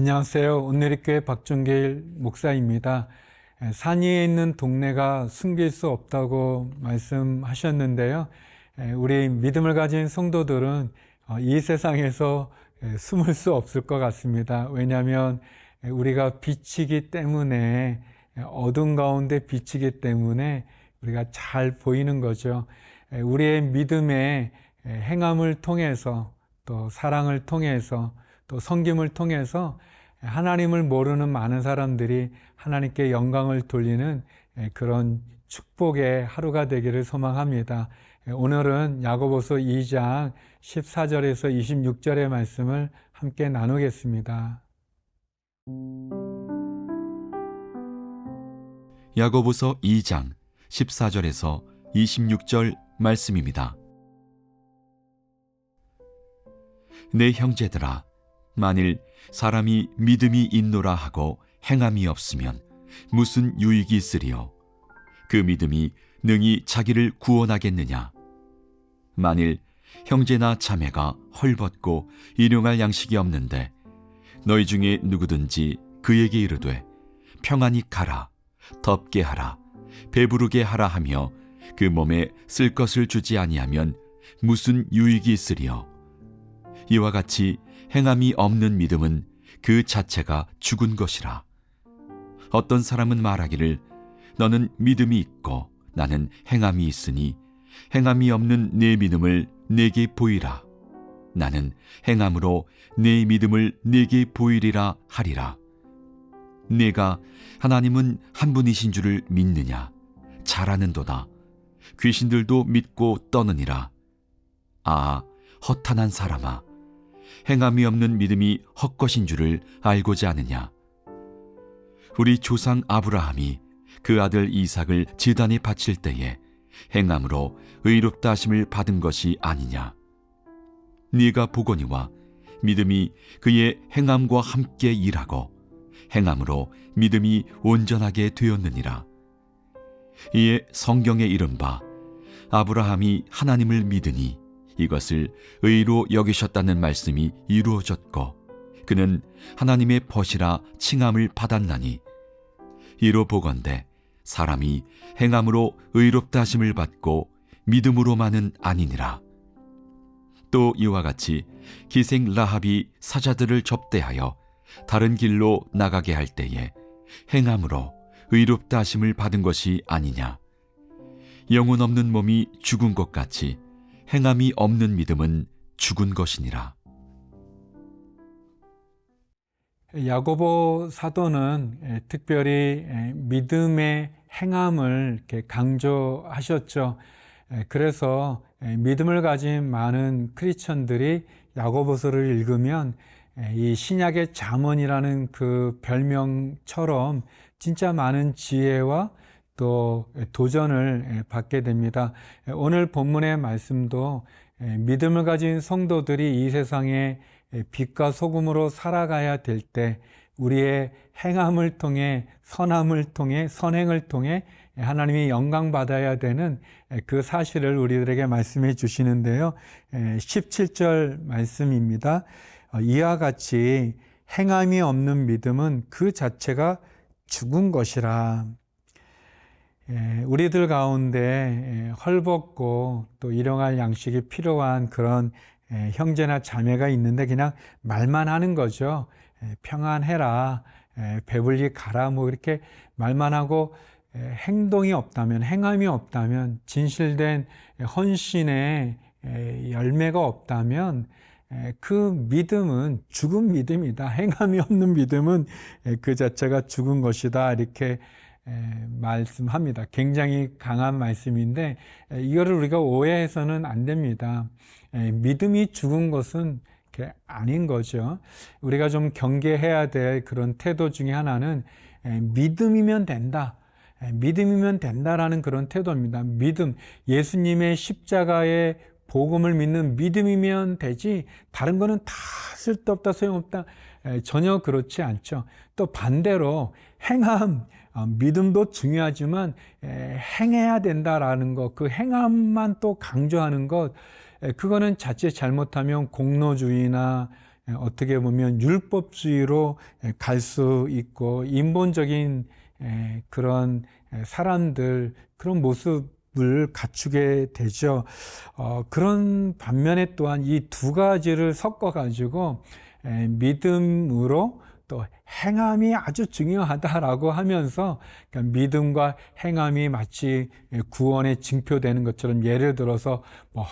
안녕하세요. 온누리교회 박종길 목사입니다. 산 위에 있는 동네가 숨길 수 없다고 말씀하셨는데요. 우리 믿음을 가진 성도들은 이 세상에서 숨을 수 없을 것 같습니다. 왜냐하면 우리가 빛이기 때문에, 어둠 가운데 빛이기 때문에 우리가 잘 보이는 거죠. 우리의 믿음의 행함을 통해서, 또 사랑을 통해서, 또 섬김을 통해서 하나님을 모르는 많은 사람들이 하나님께 영광을 돌리는 그런 축복의 하루가 되기를 소망합니다. 오늘은 야고보서 2장 14절에서 26절의 말씀을 함께 나누겠습니다. 야고보서 2장 14절에서 26절 말씀입니다. 내 형제들아, 만일 사람이 믿음이 있노라 하고 행함이 없으면 무슨 유익이 있으리요? 그 믿음이 능히 자기를 구원하겠느냐? 만일 형제나 자매가 헐벗고 일용할 양식이 없는데 너희 중에 누구든지 그에게 이르되 평안히 가라, 덥게 하라, 배부르게 하라 하며 그 몸에 쓸 것을 주지 아니하면 무슨 유익이 있으리요? 이와 같이 행함이 없는 믿음은 그 자체가 죽은 것이라. 어떤 사람은 말하기를 너는 믿음이 있고 나는 행함이 있으니 행함이 없는 내 믿음을 내게 보이라. 나는 행함으로 내 믿음을 내게 보이리라 하리라. 내가 하나님은 한 분이신 줄을 믿느냐? 잘 아는도다. 귀신들도 믿고 떠느니라. 아, 허탄한 사람아, 행함이 없는 믿음이 헛것인 줄을 알고자 하느냐? 우리 조상 아브라함이 그 아들 이삭을 제단에 바칠 때에 행함으로 의롭다 하심을 받은 것이 아니냐? 네가 보거니와 믿음이 그의 행함과 함께 일하고 행함으로 믿음이 온전하게 되었느니라. 이에 성경에 이른바 아브라함이 하나님을 믿으니 이것을 의로 여기셨다는 말씀이 이루어졌고 그는 하나님의 벗이라 칭함을 받았나니 이로 보건대 사람이 행함으로 의롭다 하심을 받고 믿음으로만은 아니니라. 또 이와 같이 기생 라합이 사자들을 접대하여 다른 길로 나가게 할 때에 행함으로 의롭다 하심을 받은 것이 아니냐? 영혼 없는 몸이 죽은 것 같이 행함이 없는 믿음은 죽은 것이니라. 야고보 사도는 특별히 믿음의 행함을 이렇게 강조하셨죠. 그래서 믿음을 가진 많은 크리스천들이 야고보서를 읽으면 이 신약의 잠언이라는 그 별명처럼 진짜 많은 지혜와 또 도전을 받게 됩니다. 오늘 본문의 말씀도 믿음을 가진 성도들이 이 세상에 빛과 소금으로 살아가야 될 때 우리의 행함을 통해 선함을 통해 선행을 통해 하나님이 영광받아야 되는 그 사실을 우리들에게 말씀해 주시는데요. 17절 말씀입니다. 이와 같이 행함이 없는 믿음은 그 자체가 죽은 것이라. 우리들 가운데 헐벗고 또 일용할 양식이 필요한 그런 형제나 자매가 있는데 그냥 말만 하는 거죠. 평안해라, 배불리 가라, 뭐 이렇게 말만 하고 행동이 없다면, 행함이 없다면, 진실된 헌신의 열매가 없다면 그 믿음은 죽은 믿음이다. 행함이 없는 믿음은 그 자체가 죽은 것이다. 이렇게 말씀합니다. 굉장히 강한 말씀인데 이거를 우리가 오해해서는 안 됩니다. 믿음이 죽은 것은 아닌 거죠. 우리가 좀 경계해야 될 그런 태도 중에 하나는 믿음이면 된다. 믿음이면 된다라는 그런 태도입니다. 믿음, 예수님의 십자가의 복음을 믿는 믿음이면 되지 다른 거는 다 쓸데없다, 소용없다. 전혀 그렇지 않죠. 또 반대로 행함, 믿음도 중요하지만 행해야 된다라는 것, 그 행함만 또 강조하는 것, 그거는 자칫 잘못하면 공로주의나 어떻게 보면 율법주의로 갈 수 있고 인본적인 그런 사람들, 그런 모습을 갖추게 되죠. 그런 반면에 또한 이 두 가지를 섞어가지고 믿음으로 또 행함이 아주 중요하다라고 하면서, 그러니까 믿음과 행함이 마치 구원에 징표되는 것처럼, 예를 들어서 뭐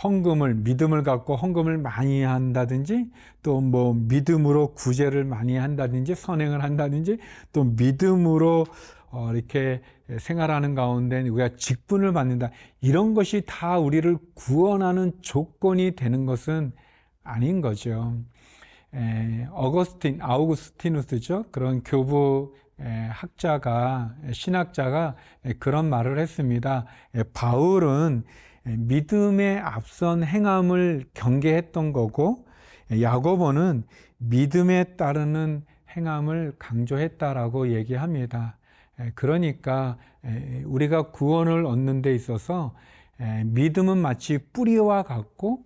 믿음을 갖고 헌금을 많이 한다든지, 또 뭐 믿음으로 구제를 많이 한다든지, 선행을 한다든지, 또 믿음으로 이렇게 생활하는 가운데 우리가 직분을 받는다, 이런 것이 다 우리를 구원하는 조건이 되는 것은 아닌 거죠. 아우구스티누스죠. 그런 교부 신학자가 그런 말을 했습니다. 바울은 믿음에 앞선 행함을 경계했던 거고, 야고보는 믿음에 따르는 행함을 강조했다라고 얘기합니다. 그러니까 우리가 구원을 얻는 데 있어서 믿음은 마치 뿌리와 같고,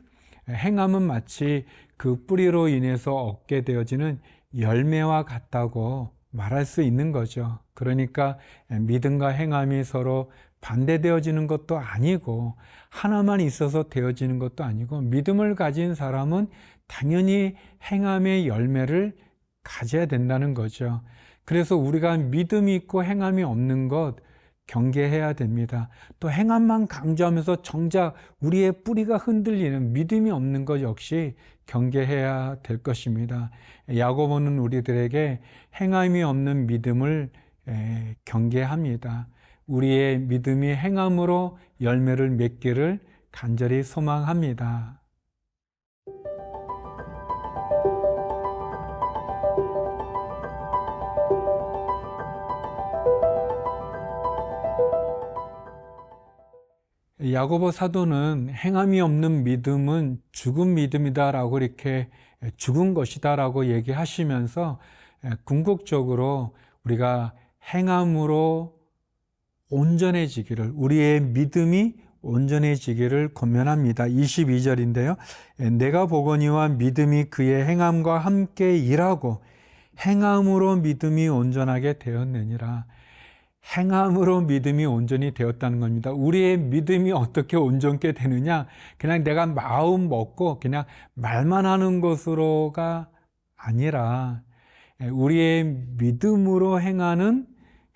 행함은 마치 그 뿌리로 인해서 얻게 되어지는 열매와 같다고 말할 수 있는 거죠. 그러니까 믿음과 행함이 서로 반대되어지는 것도 아니고, 하나만 있어서 되어지는 것도 아니고, 믿음을 가진 사람은 당연히 행함의 열매를 가져야 된다는 거죠. 그래서 우리가 믿음이 있고 행함이 없는 것 경계해야 됩니다. 또 행함만 강조하면서 정작 우리의 뿌리가 흔들리는 믿음이 없는 것 역시 경계해야 될 것입니다. 야고보는 우리들에게 행함이 없는 믿음을 경계합니다. 우리의 믿음이 행함으로 열매를 맺기를 간절히 소망합니다. 야고보 사도는 행함이 없는 믿음은 죽은 믿음이다라고, 이렇게 죽은 것이다라고 얘기하시면서 궁극적으로 우리가 행함으로 온전해지기를, 우리의 믿음이 온전해지기를 권면합니다. 22절인데요. 내가 보거니와 믿음이 그의 행함과 함께 일하고 행함으로 믿음이 온전하게 되었느니라. 행함으로 믿음이 온전히 되었다는 겁니다. 우리의 믿음이 어떻게 온전케 되느냐? 그냥 내가 마음 먹고 그냥 말만 하는 것으로가 아니라, 우리의 믿음으로 행하는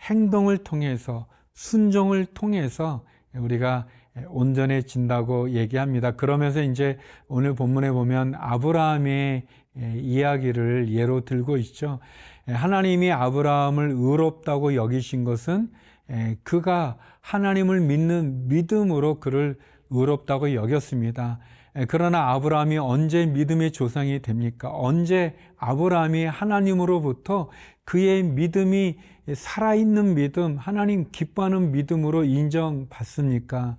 행동을 통해서, 순종을 통해서 우리가 온전해진다고 얘기합니다. 그러면서 이제 오늘 본문에 보면 아브라함의 이야기를 예로 들고 있죠. 하나님이 아브라함을 의롭다고 여기신 것은 그가 하나님을 믿는 믿음으로 그를 의롭다고 여겼습니다. 그러나 아브라함이 언제 믿음의 조상이 됩니까? 언제 아브라함이 하나님으로부터 그의 믿음이 살아있는 믿음, 하나님 기뻐하는 믿음으로 인정받습니까?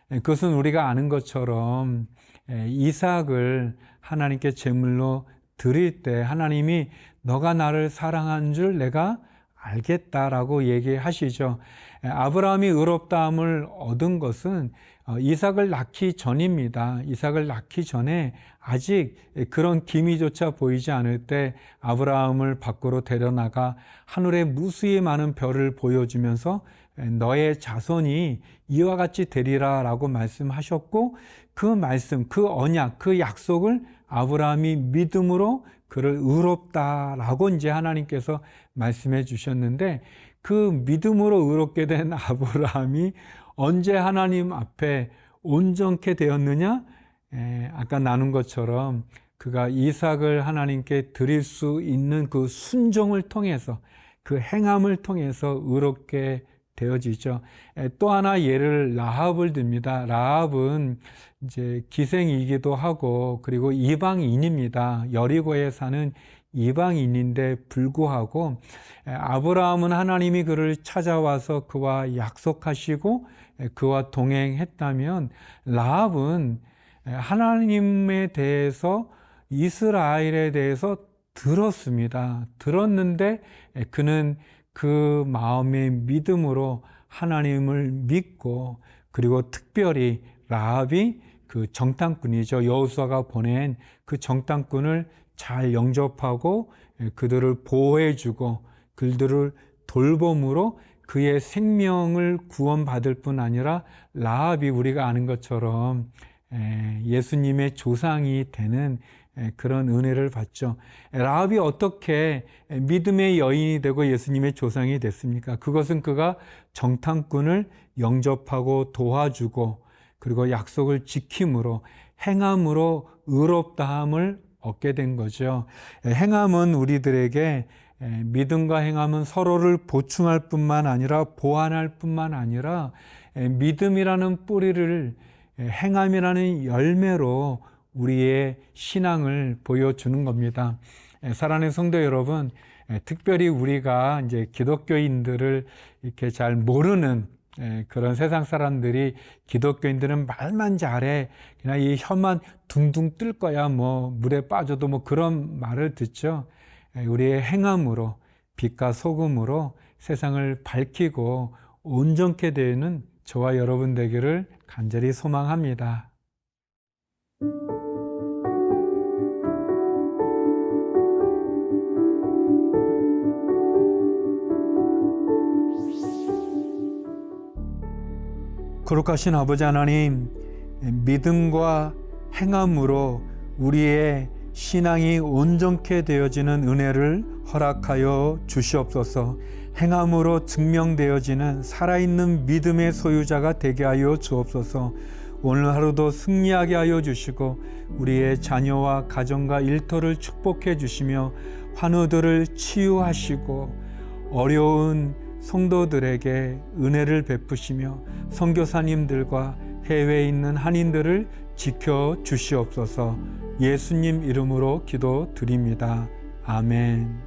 그것은 우리가 아는 것처럼 이삭을 하나님께 제물로 드릴 때 하나님이 너가 나를 사랑한 줄 내가 알겠다라고 얘기하시죠. 아브라함이 의롭다함을 얻은 것은 이삭을 낳기 전입니다. 이삭을 낳기 전에 아직 그런 기미조차 보이지 않을 때 아브라함을 밖으로 데려나가 하늘에 무수히 많은 별을 보여주면서 너의 자손이 이와 같이 되리라 라고 말씀하셨고, 그 말씀, 그 언약, 그 약속을 아브라함이 믿음으로 그를 의롭다라고 이제 하나님께서 말씀해 주셨는데, 그 믿음으로 의롭게 된 아브라함이 언제 하나님 앞에 온전케 되었느냐? 아까 나눈 것처럼 그가 이삭을 하나님께 드릴 수 있는 그 순종을 통해서, 그 행함을 통해서 의롭게 되어지죠. 또 하나 예를 라합을 듭니다. 라합은 이제 기생이기도 하고, 그리고 이방인입니다. 여리고에 사는 이방인인데 불구하고 아브라함은 하나님이 그를 찾아와서 그와 약속하시고 그와 동행했다면, 라합은 하나님에 대해서, 이스라엘에 대해서 들었습니다. 들었는데 그는 그 마음의 믿음으로 하나님을 믿고, 그리고 특별히 라합이 그 정탐꾼이죠. 여호수아가 보낸 그 정탐꾼을 잘 영접하고 그들을 보호해주고 그들을 돌봄으로 그의 생명을 구원받을 뿐 아니라 라합이 우리가 아는 것처럼 예수님의 조상이 되는 그런 은혜를 받죠. 라합이 어떻게 믿음의 여인이 되고 예수님의 조상이 됐습니까? 그것은 그가 정탐꾼을 영접하고 도와주고 그리고 약속을 지킴으로 행함으로 의롭다함을 얻게 된 거죠. 행함은 우리들에게 믿음과 행함은 서로를 보충할 뿐만 아니라 보완할 뿐만 아니라 믿음이라는 뿌리를 행함이라는 열매로 우리의 신앙을 보여주는 겁니다. 사랑하는 성도 여러분, 특별히 우리가 이제 기독교인들을 이렇게 잘 모르는 그런 세상 사람들이 기독교인들은 말만 잘해. 그냥 이 혀만 둥둥 뜰 거야. 뭐 물에 빠져도 뭐 그런 말을 듣죠. 우리의 행함으로 빛과 소금으로 세상을 밝히고 온전케 되는 저와 여러분 되기를 간절히 소망합니다. 거룩하신 아버지 하나님, 믿음과 행함으로 우리의 신앙이 온전케 되어지는 은혜를 허락하여 주시옵소서. 행함으로 증명되어지는 살아있는 믿음의 소유자가 되게 하여 주옵소서. 오늘 하루도 승리하게 하여 주시고 우리의 자녀와 가정과 일터를 축복해 주시며 환우들을 치유하시고 어려운 성도들에게 은혜를 베푸시며 선교사님들과 해외에 있는 한인들을 지켜 주시옵소서. 예수님 이름으로 기도드립니다. 아멘.